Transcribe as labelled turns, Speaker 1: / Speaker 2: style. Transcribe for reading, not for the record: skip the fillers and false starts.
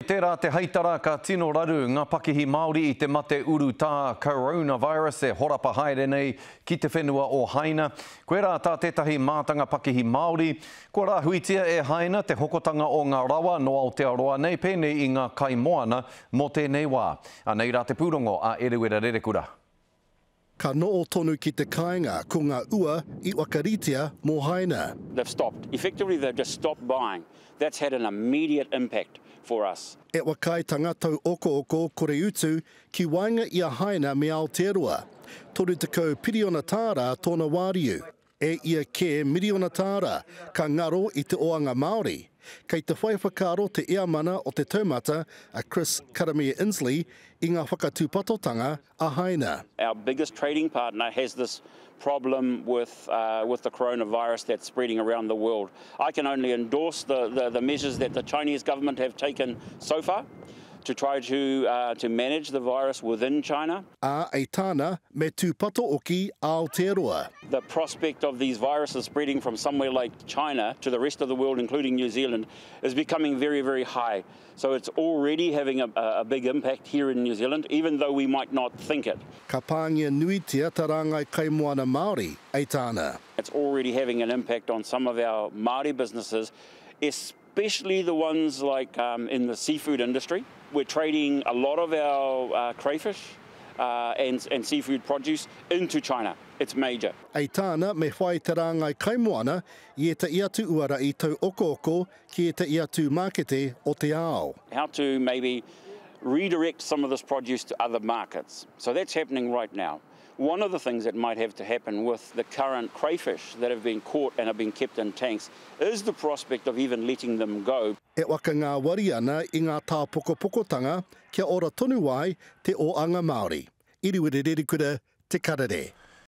Speaker 1: Tērā te heitara ka tino raru ngā pakihi Māori i te mate uru tā coronavirus e horapa haere nei ki te whenua o Haina. Koe rā tā tētahi mātanga pakihi Māori. Ko rā huitia e Haina te hokotanga o ngā rawa no Aotearoa nei pēnei i ngā kaimoana mo tēnei wā. Anei rā te pūrongo a Erewera Rerekura.
Speaker 2: Ka noo tonu ki te kāinga ko ngā ua I wakaritia mō Haina.
Speaker 3: They've stopped. Effectively, they've just stopped buying. That's had an immediate impact for us.
Speaker 2: E wakai tangatau oko kore utu ki wainga I a Haina me Aotearoa. Toru tekau piriona tāra tōna wāriu. E ia ke miriona tāra ka ngaro I te oanga Māori. Kei te whai whakaro te ea mana o te taumata a Chris Karamia Inslee I ngā whakatūpatotanga a Haina.
Speaker 3: Our biggest trading partner has this problem with the coronavirus that's spreading around the world. I can only endorse the measures that the Chinese government have taken so far to try to manage the virus within China.
Speaker 2: A ei tāna me tūpato oki Aotearoa.
Speaker 3: The prospect of these viruses spreading from somewhere like China to the rest of the world, including New Zealand, is becoming very, very high. So it's already having a big impact here in New Zealand, even though we might not think it.
Speaker 2: Ka pāngia nuitia tā rāngai kaimoana Māori, ei tāna.
Speaker 3: It's already having an impact on some of our Māori businesses, especially the ones like in the seafood industry. We're trading a lot of our crayfish and seafood produce into China. It's major.
Speaker 2: Ei tāna me whai te rāngai kaimoana I e te iatu uara I tau oko ki e te iatu mākete o te ao.
Speaker 3: How to maybe redirect some of this produce to other markets. So that's happening right now. One of the things that might have to happen with the current crayfish that have been caught and have been kept in tanks is the prospect of even letting them go.
Speaker 2: E waka ngā wari ana I ngā tā pokopokotanga kia ora tonu wai te o anga Māori. Iriwere Rerekura, Te Karere.